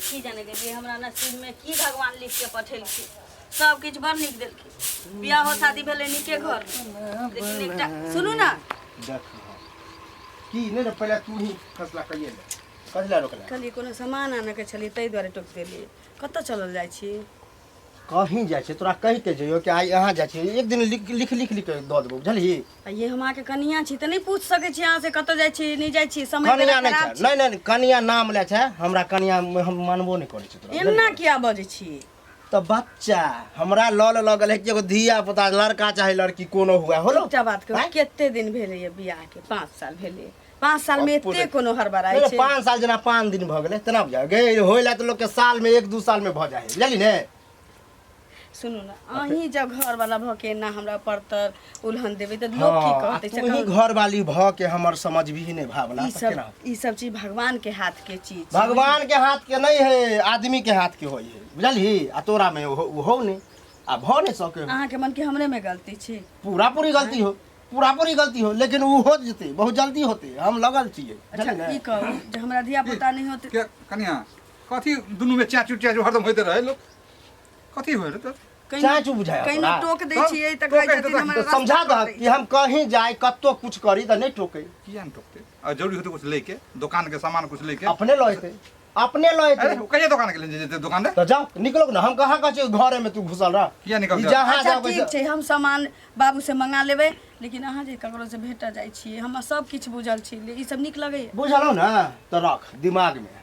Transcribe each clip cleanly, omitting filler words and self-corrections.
की जाने गेलिए हमरा नसीब में की भगवान लिख के पठेलखिन सब किछ बड़ नीक देलखिन बियाह हो शादी भेले नीके घर लेकिन एकटा सुनू ना देख की नहीं रे पहले तू ही फैसला करिए ले कजला रोकला खाली कोनो सामान आने के छली तै द्वारे टोक देलिए कत चलल जाइ छी कहीं जाय छै तोरा कहि के जइयो कि आई यहां जाय छै एक दिन लिख के द देबो बुझलिही ये हमा के कनिया छी त नहीं पूछ सके छी यहां से कत जाइ छी नहीं जाइ छी समय कनिया नहीं छै नहीं कनिया नाम ले छै हमरा कनिया हम मानबो नहीं करै छै तोरा एना किया बजै छी तो बच्चा हमरा लल लगल है कि एगो धिया पुता लड़का चाहे लड़की कोनो हुआ होलो एकटा बात कह केते दिन भेले ये बियाह के 5 साल भेले 5 साल में एते कोनो हड़बड़ाई छै 5 साल जना 5 दिन भ गेले तना बुझा गे होइला त लोग के साल में 1-2 साल में भ जाय बुझली ने सुनू ना अही जब घर वाला भ के ना हमरा परतर उल्हन देबे त लोग की कहते तू ही घर वाली भ के हमर समझ भी नहीं भावना ई सब चीज भगवान के हाथ के चीज भगवान के हाथ के नहीं है आदमी के हाथ के होई है बुझली आ तोरा में हो नहीं आ भ नहीं सके अहाँ के मन के हमरे में गलती छै पूरी गलती हो पूरी गलती हो लेकिन वो हो जते बहुत जल्दी होते हम लगल छिए अच्छा ई कहू जे हमरा धिया पुता नहीं होते के कन्या कथी दुनु में चाचू हरदम होते रहे लोग कथी होय रे त चाचू बुझाया कहीं टोक दै छियै त कहै छथिन हमरा समझा द कि हम कहीं जाए कत्तो कुछ करी त नहीं टोके किया न टोकते और जरूरी होते कुछ लेके दुकान के सामान कुछ लेके अपने लइते अरे कहिए दुकान के ले जेते दुकान रे तो जाओ निकलो ना हम कहां का घरे में तू घुसल रह किया निकल जा जहां अच्छा जाओ ठीक छै हम सामान बाबू से मंगा लेबै लेकिन अहाँ जे ककरो से भेट जाइ छी हम सब किछ बुझल छी ई सब नीक लगैया बुझलो ना तो रख दिमाग में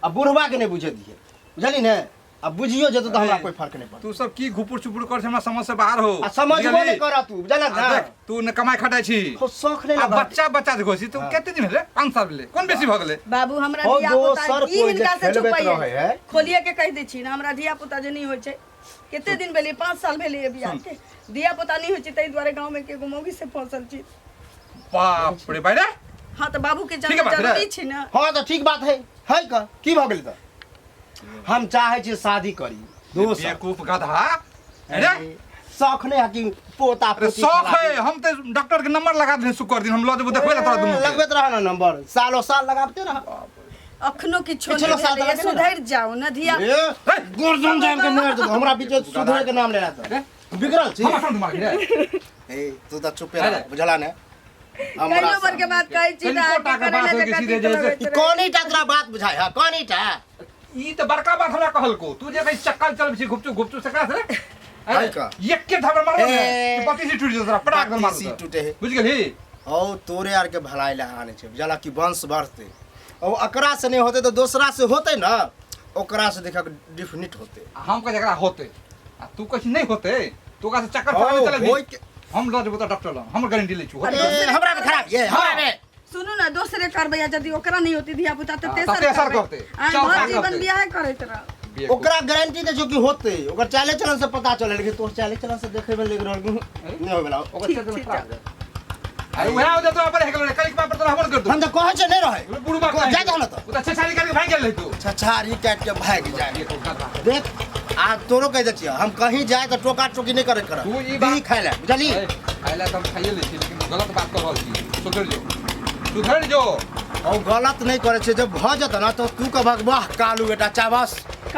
अब बुढ़वा के नहीं बुझे दिए बुझली ने अब बुझियो जतो तो हमरा कोई फर्क नहीं पड़ता तू सब की घुपुर चुपुर कर हमरा समझ से बाहर हो समझबो नहीं करा तू बुझला ना देख तू न कमाई खटाई छी खुद शौक नहीं अब लगा बच्चा जे घोसी तू केते दिन भेले 5 साल भेले कोन बेसी भ गेले बाबू हमरा हो धिया दोसर पुता ई कोई हिनका से खेलबैत छुपाइए रहे है। खोलिए के कह दै छी ना हमरा धिया पुता जे नहीं होय छै केते दिन भेले 5 साल भेले बियाह के धिया पुता नहीं होय छै तै द्वारे गांव में के एगो मौगी से फंसल छी बाप रे भाई रे हां त बाबू के ठीक है बात है। जरूरी छै ना हां तो ठीक बात है का की भ गेल त हम चाहे छी शादी करी दोस्त बेवकूफ गधा अरे शौक नहीं है कि पोता अरे पोती शौक खिला है हम तो डॉक्टर के नंबर लगा दे शुक्र दिन हम लो देबो देखबै ला तोरा दुनु लगबैत रह ना नंबर सालों साल लगाते रह अखनो किछो पिछलो साल नहीं लगा सुधर जाओ ना धिया गोरजन जाम के मार दो हमरा बीच सुधर के नाम लेना था बिगड़ल छी हम अपन दिमाग रे ए तू तो चुप रह बुझला ने कहियो बर के बात कहै छी ना कनिको टाका बात होय के सीधे जे कोनीटा तोरा बात बुझाय हा कोनीटा ई तो बड़का बात हमरा कहल को तू जे कहीं चक्कर चल छी गुपचू सकरा से है का एक के धबर मारो कि पति से टूट जरा पटाक कर मारो सी टूटे है बुझ गेली औ तोरे यार के भलाई ला आने छे बुझला कि वंश बढ़ते और अकरा से नहीं होते तो दूसरा से होते ना ओकरा से देखा डिफिनिट होते हम का जकरा होते आ तू कछ नहीं होते तू का से चक्कर फराने चले भी हम लो जेबो त डॉक्टर लो हम गारंटी ले छु हमरा में खराब ये हमरा में सुनू ना दूसरे करबै यदि ओकरा नहीं होती धिया पुता त तते तेसर असर करते आ जीवन बियाह करैत रह ओकरा गारंटी दे जो कि होते ओकर चाले चलन से पता चले लेकिन तोर चाले चलन से देखे में लग रहल नहीं होबला ओकर क्षेत्र में खराब अरे वहां हो तो अपन हेकल कलिक पापर तो हमर कर दो हम तो कहे छ नहीं रहे बुढ़वा को जा जा ना तो उ त छछारी करके भाग गेल तू छछारी काट के भाग जाए देख आ तोरो कह दे छियो हम कहीं जाए तो टोका टोकी नहीं करे कर तू ई बात खाइ ले बुझली खाइला त हम खाइए ले छी लेकिन गलत बात कर रहल छी सुधर जो और गलत नहीं करे छे जब भ जत ना तो तू कहबक वाह कालू बेटा चाबस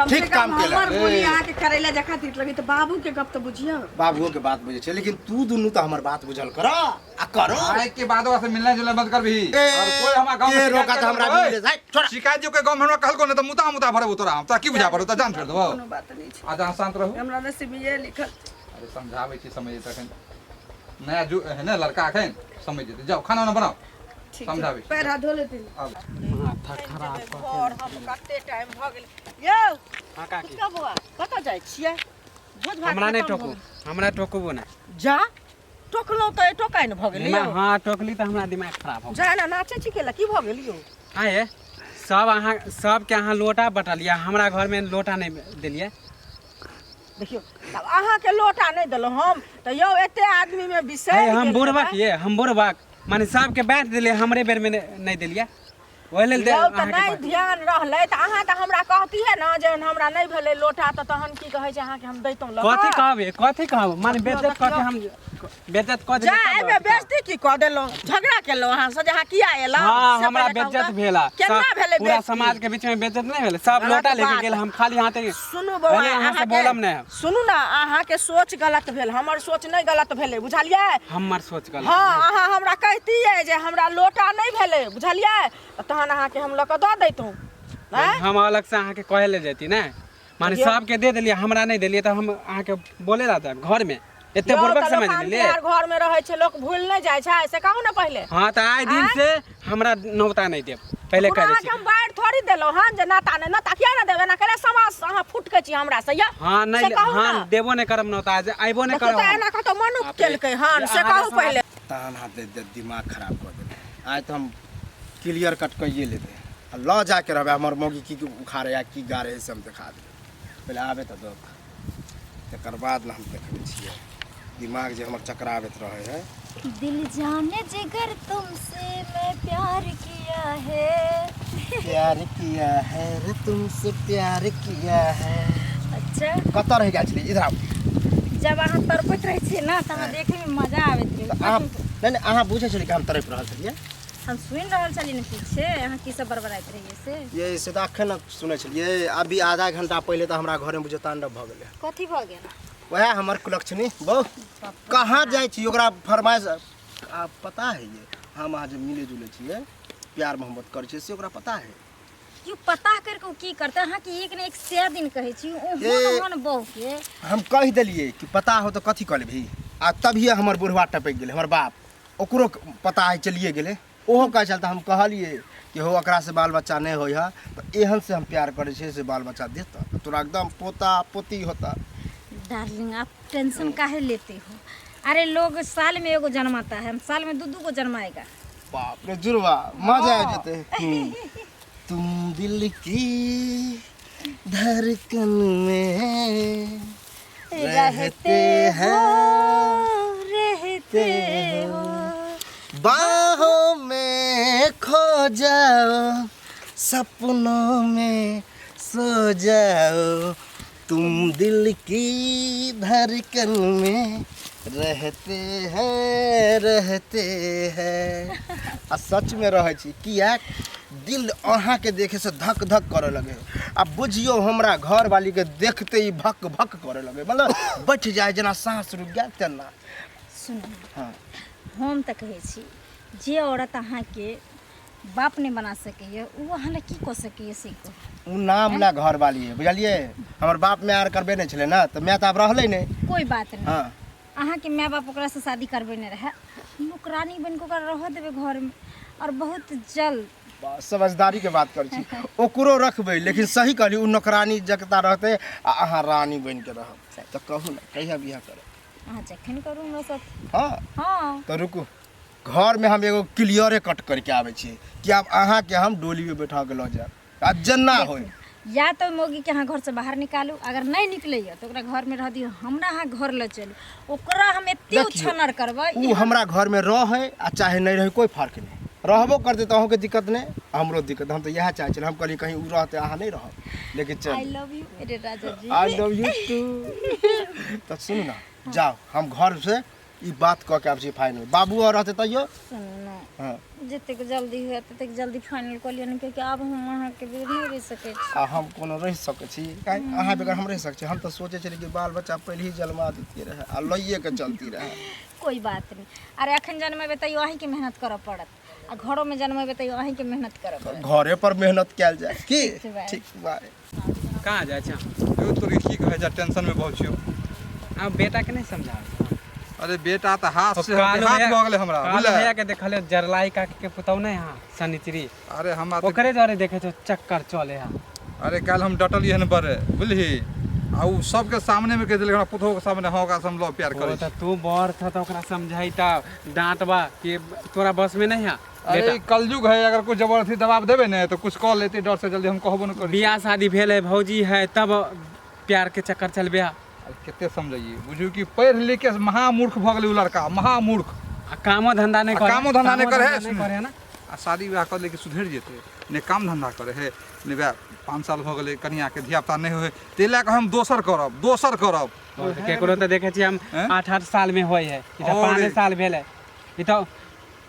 ठीक काम केला हमर बोली यहाँ के करैला जखा तीत लगी तो बाबू के गप तो बुझियो बाबुओ के बात बुझे छे लेकिन तू दुनु तो हमर बात बुझल कर आ करो आए के बाद से मिलना जुलना बंद कर भी और कोई हमरा गांव में रोका तो हमरा मिले जाए छोड़ शिकायत जो के गांव में हमरा कहल को न त मुता भरबो तोरा हम त की बुझा पड़ो त जान फेर दबो कोनो बात नहीं छै आ जा शांत रहू हमरा नसीब में ये लिखल अरे समझावे छी समझ तखन नया जो है ना लड़का अखन समझ जेते जाओ खाना ना बनाओ समझावे पैर हाथ धो लेते माथा खराब और हम कते टाइम भ गेल यौ हां काकी कब हुआ कत जाय छियै भोज भात हमरा नहीं टोकू हमरा टोकबो ना जा टोकलो त टोकाय न भ गेल मैं हां टोकली त हमरा दिमाग खराब हो जा ना नाचे छी केला की भ गेल यौ आए सब के अहाँ लोटा बटलिया हमरा घर में लोटा नहीं देलिए देखियो अब अहाँ के लोटा नहीं देलो हम त यौ एते आदमी में विषय हम बुढ़बा के हम बुढ़बा माने सब के बैठ देले हमरे बेर में नहीं देलिए ओहि लेल यौ तऽ नहीं ध्यान रहलै तऽ अहाँ तऽ हमरा कहतिए ना जे हमरा नहीं भेलै लोटा तऽ तहन की कहै छै अहाँ के हम दैतौ ल कथी कहब माने बेइज्जत क के हम बेइज्जत क दे जा एबे बेइज्जती की क देलौ झगड़ा केलौ अहाँ से जहाँ किया एला हां हमरा बेइज्जत भेला केना भेलै पूरा समाज के बीच में बेइज्जत नहीं भेलै सब लोटा लेके गेल हम खाली हाथे सुनू बौआ अहाँ से बोलम नै सुनू ना अहाँ के सोच गलत भेल हमर सोच नहीं गलत भेलै बुझलियै हमर सोच गलत हां अहाँ हमरा कहतिए जे हमरा लोटा नहीं भेलै बुझलियै तहन अहाँ के हम ल क द दैतौ हम अलग से अहाँ के कहे ले जेती ना माने सब के दे देलिए हमरा नहीं देलिए त हम अहाँ के बोले रहता घर में एते बुरबक समझ ले घर में रहै छै लोग भूल नहीं जाय छै से कहू ना पहले हां त आइ दिन से हमरा नौता नहीं देब पहले करे छी हम बाहर थोड़ी देलो हां जे नाता ने नाता किया ना देबे ना करे समाज अहाँ फुट के छी हमरा से या हां नहीं हां देबो नहीं करब नौता आज आइबो नहीं करब तो एना का तो मनुख केलकै हां से कहू पहले तान हाथ दे दिमाग खराब कर देले आज तो हम क्लियर कट कइए लेते ल जाके रहबे हमर मौगी की उखाड़े या की गारे से हम दिखा दे पहले आबे तो दो तकर बाद ना हम देखै छियै दिमाग जे हमर चकरावत रहे है दिल जाने जिगर तुमसे मैं प्यार किया है रे तुमसे प्यार किया है अच्छा कत रह गेल छली इधर आउ जब अहाँ तरपत रहे छी ना त देखे में मजा आबैत रहे आप नहीं अहाँ बुझे छली कि हम तरफ रहल छलिए हम सुन रहल छली न पीछे अहाँ की सब बरबराइत रहिए से ये से तो अखन सुनै छलिए अभी आधा घंटा पहले तो हमरा घर में बुझे तांडव भ गेलै कथी भ गेल वह हमर कुलक्षणी बहु कहाँ जाए छी ओकरा फरमाइश आ पता है ये हम आज मिले जुले छिए प्यार मोहब्बत कर छी से ओकरा पता है क्यों पता करके की करते अहाँ की एक ने एक से दिन कहै छी ओहन बहु के हम कह देलिए कि पता हो तो कथी कर लेबही आ तभी हमर बुढ़वा टपक गेलै हमर बाप ओकरो पता है चलिए गेलै ओहो कह चलता हम कहलिए कि हो एकरा से बाल बच्चा नहीं होय है तो एहन से हम प्यार करे छे से बाल बच्चा देता तोरा एकदम पोता पोती होता डार्लिंग आप टेंशन काहे लेते हो अरे लोग साल में एगो जन्माता है हम साल में दो को जन्माएगा बाप रे जुड़वा मजा आ जाते तुम दिल की धड़कन में रहते हो बाहों में खो जाओ सपनों में सो जाओ तुम दिल की धड़कन में रहते हैं आ सच में रहे छी किया दिल अहाँ के देखे से धक धक करे लगे आ बुझियो हमरा घर वाली के देखते ही भक भक करे लगे मतलब बैठ जाए जना सांस रुक गया तेना सुनो हाँ हम त कहै छी जे औरत अहाँ के बाप नहीं बना सकैए वो अहाँ की कऽ सकैए से उ नाम ला घर वाली है बुझलिए हमर बाप में आर करबे नहीं छले ना तो मैं तो अब रहले नहीं कोई बात नहीं हाँ अहाँ के माय बाप ओकरा से शादी करबे नहीं रहे नौकरानी बन के ओकरा रह देबे घर में और बहुत जल्द समझदारी के बात कर छी ओकरो रखबे लेकिन सही कहली उ नौकरानी जकता रहते आ अहाँ रानी बन के रहब तो कहू ना कहिया बियाह करब अहाँ जखन करू हमरा साथ हाँ हाँ तो रुकू घर में हम एगो क्लियरे कट करके आवे छी कि अब अहाँ के हम डोली में बैठा के ल जाब आ जन्ना होय या तो मौगी के अहाँ घर से बाहर निकालू अगर नहीं निकलैया तो ओकरा घर में रह दियो हमरा अहाँ घर ले चलू ओकरा हम एते उछनर करबै उ हमरा घर में रहे आ चाहे नहीं रहे कोई फर्क नहीं रहबो करते तो अहूँ के दिक्कत नहीं हमरो दिक्कत हम तो यह चाहे हम कहली कहीं उ रहते अहाँ नहीं रहब लेकिन चल आई लव यू मेरे राजा जी आई लव यू टू तो सुन ना जाओ हम घर से ई बात कह के आब छी फाइनल बाबू और रहते तैयो सुनो हां जतेक जल्दी हुए ततेक जल्दी फाइनल कर लियन क्योंकि अब हम अहाँ के बिना नहीं रह सके छी आ हम कोनो रह सके छी काहे अहाँ बगैर हम रह सके छी हम तो सोचे छली कि बाल बच्चा पहले ही जन्मा देती रहे आ लइए के चलती रहे कोई बात नहीं अरे अखन जन्मेबे तैयो अहीं के मेहनत करऽ पड़त आ घरों में जन्मेबे तैयो अहीं के मेहनत करऽ पड़त घरे पर मेहनत कैल जाए की ठीक बा कहाँ जाए छा तू तो की कहे जा टेंशन में बहुत छियो अब बेटा के नहीं समझा अरे बेटा तो हाथ से हाथ भ गेले हमरा काल भैया के देखले जरलाई का के पुतौ नहीं हां सनिचरी अरे हम ओकरे द्वारे देखे तो चक्कर चले हां अरे कल हम डटल हन बरे बुझली आ उ सबके सामने में कह दिल हमरा पुतहो के सामने होगा हम लो प्यार करे त तू बर था तो ओकरा समझाई ता डांटबा कि तोरा बस में नहीं है अरे कलयुग है अगर कोई जबरदस्ती दबाव देबे ने तो कुछ कह लेते डर से जल्दी हम कहबो न करी बियाह शादी भेल है भौजी है तब प्यार के चक्कर चलबे केते समझिए बुझू कि पढ़ लिख के महामूर्ख भ गेलै उ लड़का महामूर्ख कामो धंधा नहीं करे कामो धंधा नहीं करे ना आ शादी ब्याह कर ले कि सुधर जेतै ने काम धंधा करे है ने बे 5 साल भ गेलै कनिया के धिया पुता नहीं होय ते ले के हम दोसर करब केकरो तो देखे छी हम हैं? 8-8 साल में होय है ई तो और 5 साल भेल है ई तो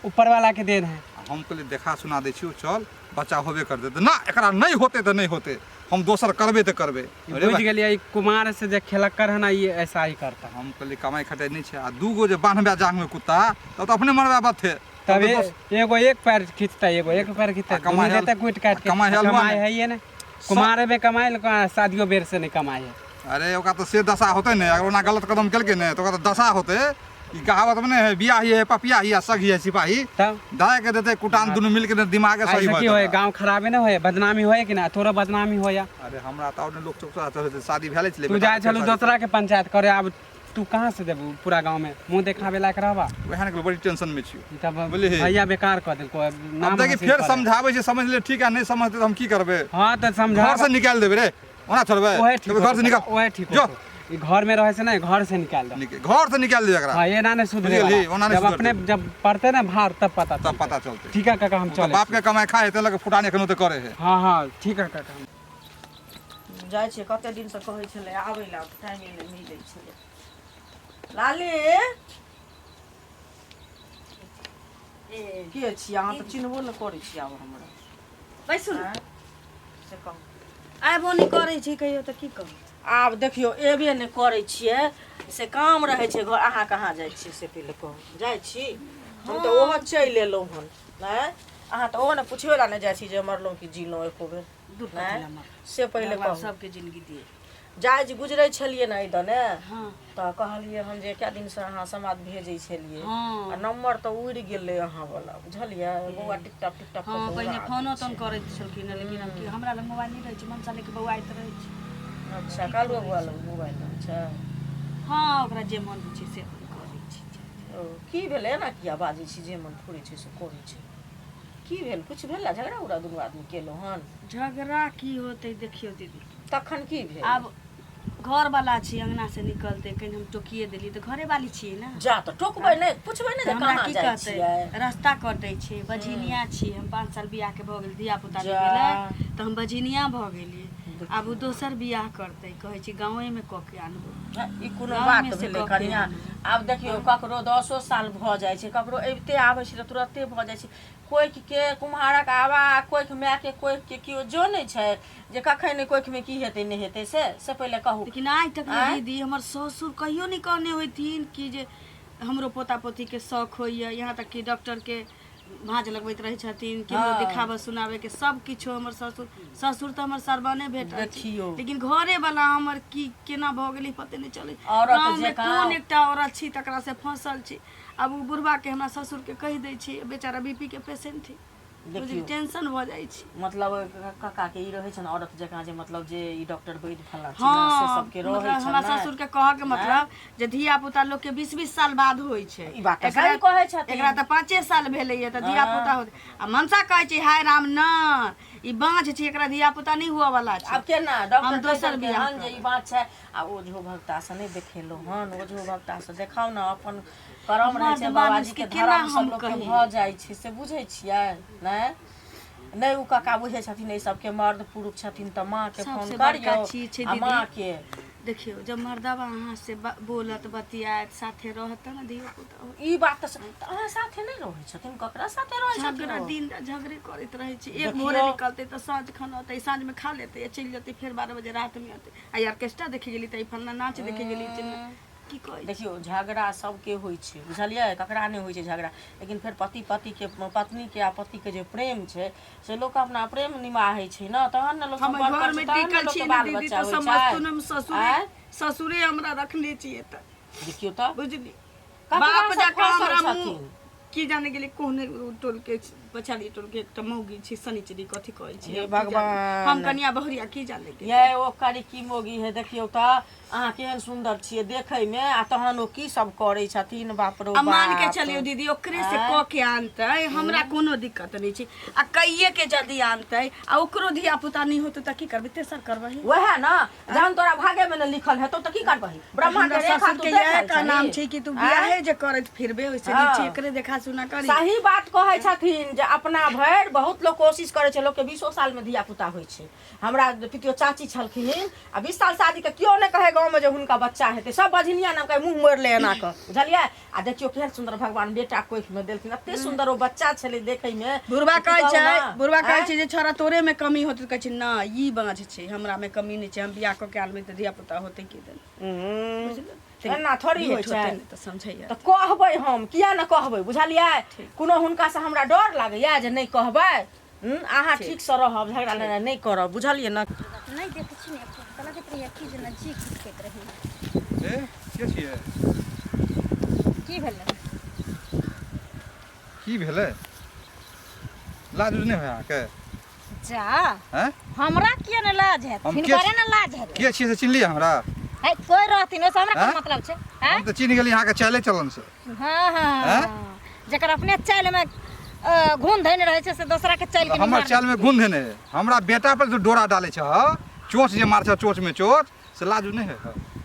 ऊपर वाला के देन है। हम कहलिए देखा सुना दै छियौ चल बच्चा होबे कर देतै ना एकरा नहीं होते तो नहीं होते हम दोसर करबे तो करबे बुझ गेलिए ई कुमार से जे खेलक्कर है ना ये ऐसा ही करता। हम कहलिए कमाई खटाई नहीं छै आ दूगो जे बांधबे जांग में कुत्ता तब तो अपने मरबे बथे तब एगो एक पैर खींचता एगो एक पैर खींचता कमाई देता कुट काट के कमाई हलवा कमाई है ये ना कुमार में कमाई शादियों बेर से नहीं कमाई है। अरे ओका तो से दशा होते ने अगर ओना गलत कदम केलके ने तो ओका तो दशा होते ई कहावत में है बियाह ही है पपिया ही है सग ही है सिपाही तब दाय के देते कुटान दुनु मिल के दिमाग सही ऐसा की होय गांव खराबे ना होय बदनामी होय कि ना तोरा बदनामी होया। अरे हमरा त और लोग चुप चुप शादी भेले छले तू जाय छलु दूसरा के पंचायत करे अब तू कहां से देबू पूरा गांव में मुंह देखावे लायक रहबा वहन के बड़ी टेंशन में छी तब बोले हे। भैया बेकार कर देलको अब नाम देखि हासिल फिर करे। समझावे छै समझ ले ठीक है नहीं समझते तो हम की करबे हां त समझा घर से निकाल देबे रे ओना छोड़बे ओहे ठीक घर से निकाल ओहे ठीक जो ई घर में रहे से ना घर से निकाल दे। घर से निकाल दे एकरा हां ये ना ने सुधरे बुझलिही, ओना नहीं जब सुधरते। अपने जब पढ़ते ना भार तब पता तब चलता। पता चलते ठीक है काका हम तो चले बाप के कमाई खाए ते लगे फुटाने एखनो तो करे है हां हां ठीक है काका जाइ छै कते दिन से कहै छलै आबै ला टाइम नहि मिलै छलै। लाली के छी अहाँ तऽ चिन्हबो नहि करै छी आब हमरा बैसू ने आँय? से कहू आबो नहि करै छी कहियो तऽ की कहू। आब देखियो एबे नहि करै छियै से काम रहै छै घर अहाँ कहाँ जाइ छियै से पहिले कहू जाइ छी हम तऽ ओहो चलि एलहुँ हन नहि अहाँ तऽ ओहो ने पुछबे ला नहि जाइ छी जे मरलहुँ कि जीलहुँ एको बेर दूर नहि से पहिले कहू सबके जिंदगी दिए। जाइ जे गुजरै छलियै ने दने हाँ तऽ कहलियै हम जे कए दिनसँ अहाँ समाद भेजै छलियै हाँ आ नम्बर तऽ उड़ि गेलै अहाँ वाला बुझलियै बौआ टिकटॉक टिकटॉक हाँ पहिले फोनो तोन करैत छलखिन हेँ, लेकिन हम की हमरा लग मोबाइल नहि रहै छै मनसा लेके बौआइत रहै छै। अच्छा कालुआ बौआ लग मोबाइल अच्छा हाँ ओकरा जे मन होइ छै से अपन करै छै। ओ की भेलै एना किया बाजै छी जे मन फुरै छै से करै छै की भेल किछु भेल झगड़ा उगड़ा दुनू आदमी केलहुँ हन झगड़ा की होतै देखियौ दीदी, तखन की भेल आब घर वाला छी अंगना से निकलते कहीं हम टोकिए देली तऽ घरे वाली छियै ना, जा तऽ टोकबै नहि पुछबै नहि जे हमरा कहाँ की जाइ कहतै छियै रास्ता कटै छै बझिनिया छी हम 5 साल बियाह के भऽ गेल धिया पुता जा। भेलै तऽ हम बझिनिया भऽ गेलियै। आब उ दोसर बियाह करतै कहै छी गाँवे में कऽ के आनबो ई कोनो गाँव बात में से भेलै कऽ के कनिया आनबो। आब देखियौ ककरो 10 साल भऽ जाइ छै ककरो अबिते आबै छै तऽ तुरते भऽ जाइ छै कोइख के कुम्हारक आवा कोइख माय के कोइख के केओ जोनै छै जे कखन ने कोइख में की हेतै नहि हेतै से पहिले कहू लेकिन आइ तक आँय? दीदी हमर ससुर कहियो नहीं कहने होथिन कि जे हमरो पोता पोती के शौक होइए, यहाँ तक कि डॉक्टर के भाँज लगबैत रहै छथिन केओ हाँ। दिखाबऽ सुनाबे के सब किछो हमर ससुर तऽ हमर सरबने भेट देखियौ। लेकिन घरे वाला हमर की केना भऽ गेलै पते नहि चलै। औरत गाँव में जेकाँ- कोन एकटा औरत छी तकरा से फंसल छी। अब उ बुढ़वा के हमरा ससुर के कहि दै छी बेचारा बीपी के पेशेंट थी देखियौ। टेंशन भऽ जाइ छी। मतलब काका के ई रहै छै ने औरत जकाँ जे मतलब जे ई डॉक्टर वैद्य फल्ला से हाँ सबके रहै मतलब छै हमरा ने। ससुर के कह के मतलब जे धिया पुता लोग के 20-20 साल बाद होइ छै। ई बात तऽ सही कहै छथिन। एकरा तऽ 5 साल भेलैये तऽ धिया पुता होत आ मनसा कहै छै हाय राम न ई बाँझ छै एकरा धिया पुता नहीं हुआ वाला छै। आब केना हम डॉक्टर दोसर दोसर बियाह बिहान जे ई बात छै आ ओझो भक्ता से नहीं देखेलहुँ हन ओझो भक्ता से देखाउ ने अपन करम रहै छै भगवान बाबाजी के केना धर्म सब हम लोग के कही? भऽ जाइ छै से बुझै छियै नहीं नहीं उ काका बुझै छथिन एहि सबके मर्द पुरुष छथिन तऽ माँ के फोन सबसे बड़का करियौ चीज छै आ दीदी। माँ के देखियो जब मर्दवा अहाँ से बोलत बतियात साथे रहत न धिया पुता होत। ई बात तऽ अहाँ साथे नहीं रहै छथिन ककरा साथे रहै छथिन झगड़ा ओ? दिन रात झगड़े करैत रहे छी। एक देखियो। भोरे निकलते तो साँझ खाना होते साँझ में खा लेते या चल जाते फिर 12 बजे रात में आते आ ऑर्केस्ट्रा देखे गेली त फलना नाच देखे गेली की कहै छी? देखियो झगड़ा सबके होइ छै बुझलियै ककरा नहीं होइ छै झगड़ा लेकिन फिर पति के पत्नी के आ पति के जे प्रेम छै से लोग अपना प्रेम निमाहै छै न तहन न लोग हम संपर्क घर करै में छै, तहन न टिकल लोग छी के ना बाल दीदी बच्चा तो होइ समझतु छै। न आँय? ससुरे हमरा रखले छिए त देखियो तऽ बुझली ककरा बाप से जका फंसल हमरा छथिन? मुँह की जाने गेली कोहने टोल के पछाड़ी टोल के एकटा मौगी छी शनिचरी कथी कहै छी हे हम की भगवान। जाने। हम कनिया बहुरिया की जाने के ये ओ करी की मोगी है देखियो तऽ अहाँ केहन सुंदर छियै देखै में आ तहन ओ की सब करै छथिन बाप रो अब मान के बाप। चलियो दीदी ओकरे से आँय? क के आनतै हमरा कोनो दिक्कत नहीं छै आ कइये के जल्दी आनतै आ ओकरो धिया पुता नहीं होतो त की करबे तेसर करबही। वएह ना जहन तोरा भागे में न लिखल हेतौ तऽ की करबही ब्रह्मा हमरा के रेखा ससुर तू के देखल यह का नाम छही। छै कि तू आँय? बियाहे जे करत फिरबे ओइसे हाँ। नीचे एकरे देखा सुना करी। सही बात कहै छथिन जे अपना भरि बहुत लोग कोशिश करे छै, लोग के 20 साल में धिया पुता होइ छै। हमरा पितियो चाची छलखिन आ 20 साल शादी के कियो नहीं कहे गाँव में जे हुनका बच्चा हेतै, सब बझनिया नाम के मुंह मोड़ ले एना के, बुझलियै। आ देखियो केहन सुंदर भगवान बेटा कोख में देलखिन, एते सुंदर ओ बच्चा छलै देखै में। बुढ़वा कहै छै जे छोरा तोरे में कमी होतै, कहै छै ना ई बाँझ छै, हमरा में कमी नहीं छै, हम बियाह क के आलबै त धिया पुता होतै कि देन। एना थोड़ी होइ छै त समझैया। तऽ कहबै हम, किया न कहबै, बुझलियै। कोनो हुनका से हमरा डर लागैया जे नहीं कहबै। अहाँ ठीक से रहब, झगड़ा लड़ाई नहीं करब, बुझलियै न। नहीं देखै छी ने तला के प्रिया की जना जी खिसकैत रही। ए के छियै? की भेलै? की भेलै? लाज नहीं होया के? जा हैं? हमरा किया न लाज है? हम हिनकरे न लाज है। के छियै से चिन्हलियै हमरा? है कोई रहथिन ओसे हमरा हैं? की मतलब छै? हम तऽ चिन्ह गेली अहाँके चाले चलन से। हां हां हैं? जकर अपने चाल में घुन धैने रहे छै से दूसरा के चाल के हमर चाल में घुन देने है। हमरा बेटा पर जो डोरा डाले छ, चोच जे मार छ, चोच में चोच से लाजू नहीं है।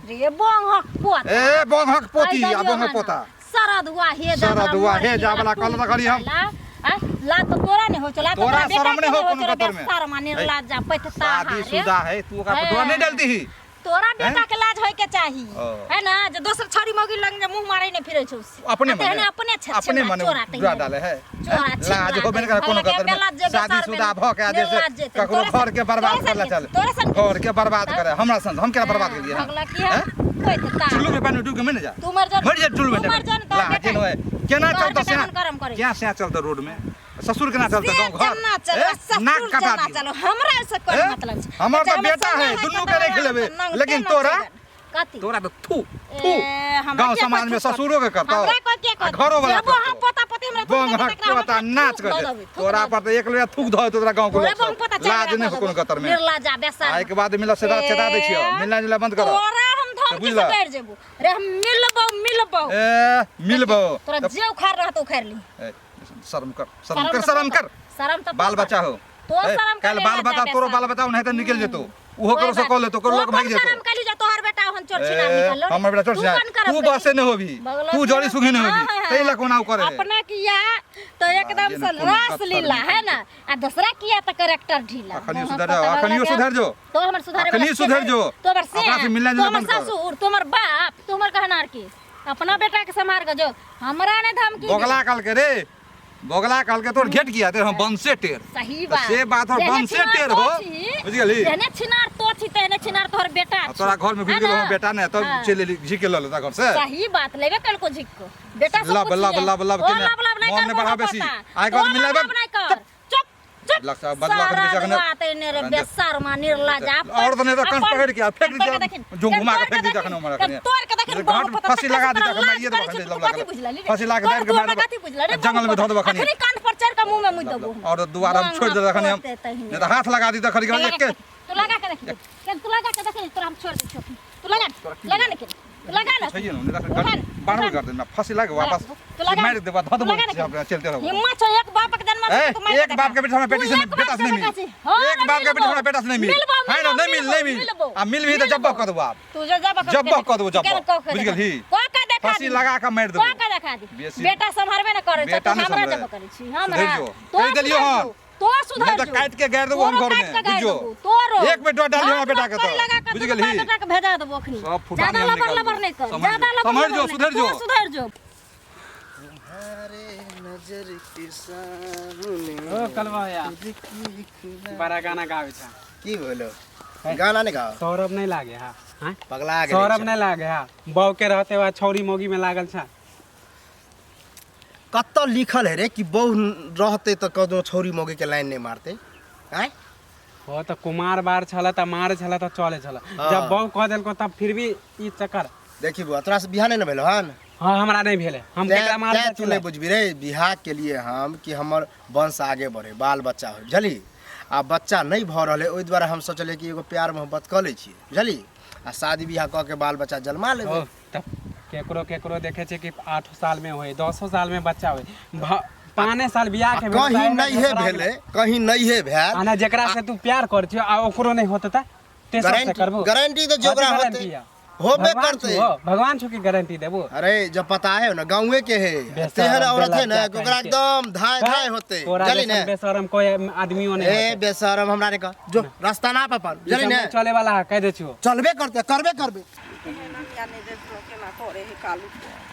रे बोंगक पोत ए बोंगक पोती आ बोंगक पोता सरदुआ हे सरदुआ हे जा वाला कल त करी हम। ला तो तोरा नहीं हो चला, तोरा शर्म नहीं हो कोनो कतर में? शर्म माने लाज जा पैठता शादी शुदा है, तू ओकरा पर डोरा नहीं डालती ही। तोरा बेटा के लाज होय के चाही, है ना? जो दोसर छड़ी मौगी लग जे मुंह मारै ने फिरै छै, अपने अपने मने अपने छे अपने मने डोरा डाले है। लाज हो बेन कर कोनो कतर में शादी शुदा भ के आजे से ककरो घर के बर्बाद करला चल, घर के बर्बाद करे हमरा संग हम केना बर्बाद कर दिए? भगला की है पैठता चुल्लू में पानी डूब के मर जा, तू मर जा, मर जा चुल्लू में। मर जा न लाज न होए केना चलता से? गरम करे क्या से चलता रोड में? ससुर केना चलता गांव घर? ना चलो नाक ससुर कटा ना दी। चलो, हमरा से कोई मतलब छै। हमर तो बेटा है, दुनू के देख लेबे, लेकिन तोरा कथी तोरा तो थू हमरा गांव के समाज में कथी ससुरो के करता हमरा को के कर घरो वाला जब हम पोता पति हमरा बंग पोता नाच कर तोरा पर तो एक लोया थूक दो तोरा गांव को लोग लाज नहीं हो कोनो कतर में। निर्लजा बेसा आइ के बाद मिला से रात चढ़ा दे छियो, मिलना जुला बंद करो। तोरा हम धर के कर जेबो रे, हम मिलबो ए मिलबो तोरा जे उखाड़ रहत उखाड़ ली। शर्म कर शर्म तो बाल बच्चा हो तो शर्म कल बाल बच्चा तोरो बाल बच्चा नहीं तो निकल जेतो, उहो करो से कॉल ले तो करो लोग भाग जेतो। शर्म कली जा तोहर बेटा हम चोर छिना निकल लो, हमर बेटा चोर छिना तू बसे न होबी, तू जड़ी सुखे न होबी, तै ला कोना करे अपना किया तो एकदम से रस लीला है ना, आ दूसरा किया तो कैरेक्टर ढीला। अखनी सुधर जाओ, अखनियो सुधर जो, तो हमर सुधारे अखनी सुधर जो, तोमर से अपना से मिलना जुलना बंद कर। ससुर तोमर बाप तोमर कहनार की अपना बेटा के संभाल के जो, हमरा ने धमकी बोगला कल के रे, बोगला कल के तोर घेट किया ते हम बंसे टेर। सही बात से बात और बंसे टेर हो, बुझ गेली? तेने छिनार तो छी, तेने छिनार तोहर बेटा छी। तोरा घर में घुस गेलो बेटा ने तो चले झिके ल लेता घर से। सही बात लेबे कल को झिक को बेटा सब लब लब लब लब के मन में बढ़ा बेसी आइ घर मिलाबे चुप चुप लगता बदला कर बेचा ने बात ने रे बेशर्मा निर्लजा और तो ने तो कंस पकड़ के फेंक दी जो घुमा के फेंक दी जखन हमरा के तोर के देख घाट फांसी लगा दी तखन मारिए तो खंडे लब लगा फांसी लगा के के मार जंगल में धो दबा खनी अखनी कान पर चढ़ के मुंह में मुद देबो और दोबारा हम छोड़ दे तखन हम ने तो हाथ लगा दी तखन एक के तू लगा के देख के तू लगा के देख तोरा हम छोड़ दे छोटी तू लगा ने के तू लगा ना चाहिए ना तखन बांध कर दे ना फांसी लगा वापस मार दे बाद धो दबो अपने चलते रहो। हिम्मत है एक बाप के जन्म से तू एक बाप के बेटा हमें बेटी से बेटा से नहीं मिल, एक बाप के बेटा हमें बेटा से नहीं मिल, है ना नहीं मिल आ मिल भी तो जब्ब कर दो आप, तू जब कर दो जब्ब बुझ गेल ही को का देखा फांसी लगा के मार दो को का देखा दी बेटा संभालबे न करे त हमरा जब करे छी हमरा कह देलियो हम तो सुधर तो काट के गाड़ देबो हम घर में बुझो तोरो एक में डोर डाल दियो बेटा के तो बुझ गेल ही बेटा के भेजा देबो अखनी सब फुटानी ज्यादा हम लबर निकाल नहीं कर समझ ज्यादा लबर समझ जो सुधर जो नजर के सामने ओ कलवा यार बड़ा गाना गावे छ की बोलो गाना नहीं गाओ सौरभ नहीं लागे हां हां पगला गेल सौरभ नहीं लागे हां बौ के रहते हुआ छौरी मोगी में लागल छ कत लिखल है रे कि बहु रहते तो कदो छोरी मोगे के लाइन नहीं मारते हैं हो तो कुमार बार छला त मार छला त चले छला जब बौ कह देल को तब फिर भी ई चक्कर देखी बुआ तोरा से बियाह नहीं न भेलो हन हां हमरा नहीं भेले हम केकरा मार ते तू नहीं बुझबी रे बियाह के लिए हम कि हमर वंश आगे बढ़े बाल बच्चा हो बुझली आ बच्चा नहीं भ रहले ओइ द्वारा हम सोचले कि एगो प्यार मोहब्बत क ले छी बुझली आ शादी बियाह क के बाल बच्चा जन्मा लेबे तब केकरो देखे छे कि 8 साल में होए 10 साल में बच्चा होए 5 साल बियाह के कहीं नहीं है भेले कहीं नहीं है भेल आना जेकरा से तू प्यार कर छियो आ ओकरो नहीं होत त ते सब से करबो गारंटी तो जोगरा होते होबे भगवान करते छो, भगवान छो की गारंटी देबो। अरे जब पता है ना गाँवे के है तेहर औरत है ना ओकरा एकदम धाय धाय होते जली ने बेशरम कोई आदमियों नहीं ए बेशरम हमरा रे का जो रास्ता ना पापन जली ने चले वाला है कह दे छियो। चलबे करते करबे करबे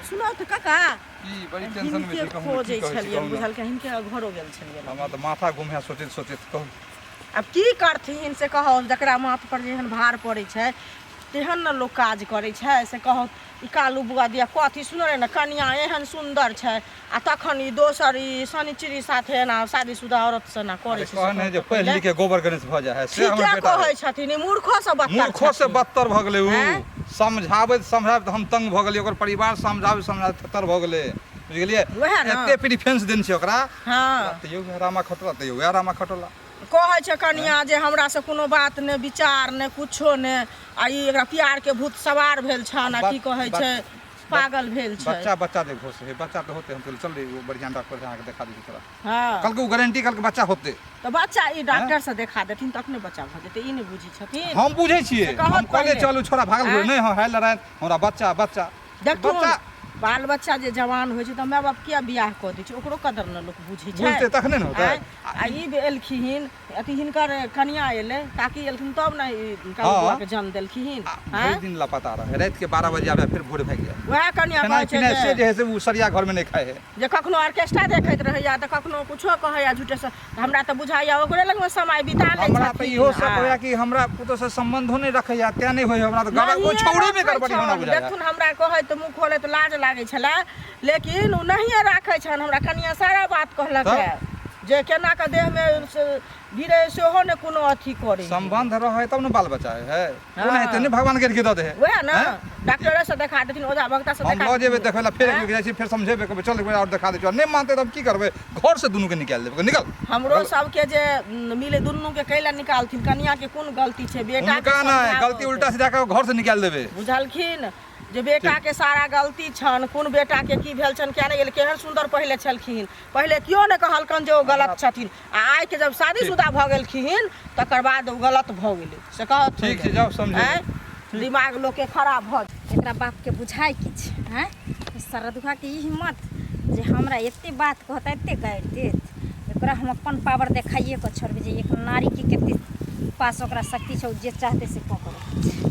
सुनो तो काका ई बड़ी टेंशन में छी कहूं खोजे छलिए बुझल के हिनके घरो गेल छलिए हमरा तो माथा घूमे सोचित सोचित कहू अब की करथिन से कहो जकरा माथ पर जेहन भार पड़े छै तेहन न लोग काज करे छै से कहो ई कालू बुआ दिया कथी सुनो रे न कन्या एहन सुंदर छै आ तखन ई दोसर ई शनिचरी साथे ना शादीशुदा औरत से ना करे छै कहने जे पढ़ लिख के गोबर गणेश भ जाय है से हमर क्या बेटा कहै छथिन ई मूर्खो से बदतर मूर्खो से बदतर भ गेलै उ हैं? समझाबैत समझाबैत हम तंग भ गेलियै ओकर परिवार समझाबैत समझाबैत थतर भ गेलै बुझ गेलियै वएह न। एते प्रिफरेंस देन छै ओकरा हाँ त यो रामा खटला त यो रामा खटला कहै छै कनिया जे हमरा से कोनो बात ने विचार ने कुछो ने आ ई एकरा प्यार के भूत सवार भेल छन आ की कहै छै पागल भेल छै बच्चा बच्चा देखो से बच्चा तो होते हम तो चल रे वो बढ़िया डॉक्टर से आके दिखा दी तोरा हाँ कल को गारंटी कल के बच्चा होते तो बच्चा ई डॉक्टर से देखा देथिन तखने बच्चा भ जेतै ई नै बुझी छथिन हम बुझे छिए से कहत हम कहले पहिले। चलू छोरा भागल हैं? नहीं हो है लड़ाई हमरा बच्चा बच्चा देखथुन बच्चा बाल बच्चा जे जवान होइ छै त माय बाप किया बियाह कऽ दै छै ओकरो कदर न लोक बुझै छै बुझते तखने न होतै आँय? आ ई एलखिन अति हिनकर कनिया एलै काकी एलखिन तब न ई कालू हाँ। बुआ के जन्म देलखिन भरि दिन लापता रहे रात के 12 बजे आवे फिर भोर भाग गया वएह कनिया खाना कहै छै पीना से जे जे है से वो सरिया घर में नहीं खाए है जे कखनो ऑर्केस्ट्रा देखैत रहैया त कखनो कुछो कहैया झूठे से हमरा त बुझाइया ओकरे लग में समय बिता लै हमरा त छथिन इहो सब आ- होया कि हमरा पुतो से संबंधो नहीं रखैया त्या नहीं होय हमरा त गड़ा नहिये वो छौड़े में राखै गड़बड़ी होना छन। बुझाया देखथुन हमरा कहै त मुँह खोले त लाज लागै छले लेकिन उ नहिये राखै छन हमरा कनिया सारा बात कहलक तब? है जे केना के देह में गिरे सेहो ने कोनो अथी करे संबंध रहे तब न बाल बच्चा है हाँ। कोन है तने भगवान के दे दे है वएह न हैं? डॉक्टर से देखा देथिन ओझा भक्ता से हम देखा लऽ जेबै देथिन। देखै ला फेर हैं? एक जाइ छी फेर समझेबै कहबै चल एक बेर और देखा दे छौ नहीं मानते तब की करबै घर से दुनू के निकाल देबै निकल हमरो सबके जे मिले दुनू के कैला निकालथिन कनिया के कोन गलती छै बेटा के उनका ना समझाओ गलती उल्टा सीधा कर घर से निकाल देबै बुझलखिन जे बेटा के सारा गलती छन कोन बेटा के की भेल छन क्या नहीं गेल केहन सुंदर पहिले छलखिन पहिले कियो ने कहलकन जे ओ गलत छथिन आ आइ के जब शादीशुदा भ गेलखिन तकर बाद ओ गलत भ गेलै से कहत ठीक छै जाओ समझे हैं? दिमाग लोग के खराब भ एकरा बाप के बुझाइ किछ हैं सरदुखा के ई हिम्मत जे हमरा एते बात कहता एते गारि देत एकरा हम अपन पावर देखाइए के छोड़बै जे एक नारी के कते पास ओकरा शक्ति छै जे चाहते से कऽ करे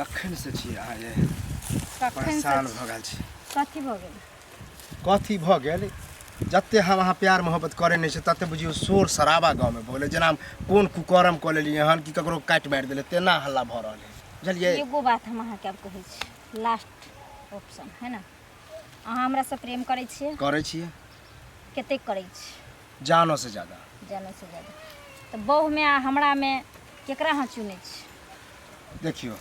कखन से छी अहाँ ये कखन परेशान से भ गेल छी कथी भऽ गेल कथी भ गेल जते हम अहाँ प्यार मोहब्बत करे नहीं छै तते बुझियो शोर शराबा गाँव में भोले जेना हम कोन कुकर्म कऽ लेलियै हन कि ककरो काटि मारि देले तेना हल्ला भऽ रहल है बुझलियै एगो बात हम अहाँके आब कहै छी लास्ट ऑप्शन है ना अहाँ हमरा से प्रेम करै छियै करै छियै कतेक करै छी जानो से ज्यादा जाने से ज्यादा तऽ बहुमे आ हमरामे केकरा अहाँ चुनै छी देखियो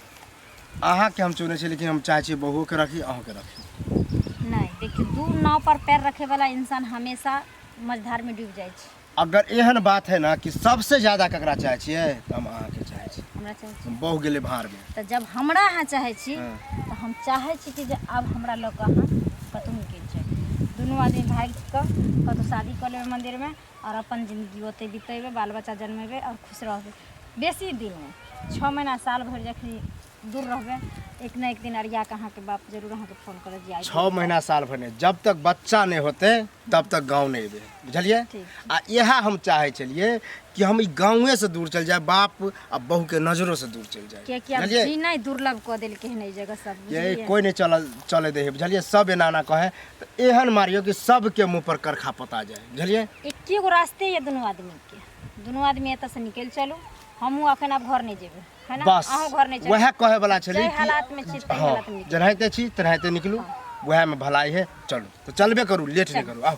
अहाँके हम चुनै छी लेकिन हम चाहै छी बहुओ के रखी अहूँ के रखी नहीं देखिए दू नाव पर पैर रखे वाला इंसान हमेशा मझधार में डूब जाए छै अगर एहन बात है ना कि सबसे ज्यादा ककरा चाहै छियै तऽ हम अहाँके चाहै छी हमरा चाहै छी हम बहु गेलै भाड़ में तऽ जब हमरा अहाँ चाहै छी हाँ। तऽ हम चाहै छी कि जे आब हमरा लऽ कऽ अहाँ कतहु निकलि जाए दुनू आदमी भागि कऽ कतहु शादी कऽ लेबै मन्दिरमे और अपन जिंदगी ओतै बितेबै बाल बच्चा जन्मेबै और खुश रहबै बेसी दिनमे 6 महीना साल भरि जखन दूर रहबै एक न एक दिन अरिया के अहाँके बाप जरूर अहाँके फोन करत जे 6 महीना साल भर नहीं जब तक बच्चा नहीं होते तब तक गाँव नहीं अबे बुझलिए ठीक। आ यह हम चाहे चलिए कि हम ई गाँवे से दूर चल जाए बाप आ बहू के नजरों से दूर चल जाए कियाकि आब बुझलिए जीनाइ दुर्लभ कऽ देलकै हन एहि जगह सब ये बुझलिए कोई नहीं चले दे है बुझलिए सब एना ना कहे तो एहन मारियो कि सबके मुंह पर करखा पता जाए बुझलिए एके गो रास्ते ये दुनू आदमी के दुनू आदमी एतऽ से निकलि चलू हमहूँ अखन आब घर नहीं जेबै है ना बस अहूँ घर नहीं वह कहे वाला चली जै हालात में छी तै हाँ हालात में निकलू। जनाते छी तनाते निकलू वह में भलाई है चलो तो चलबे करू लेट नहीं करू आओ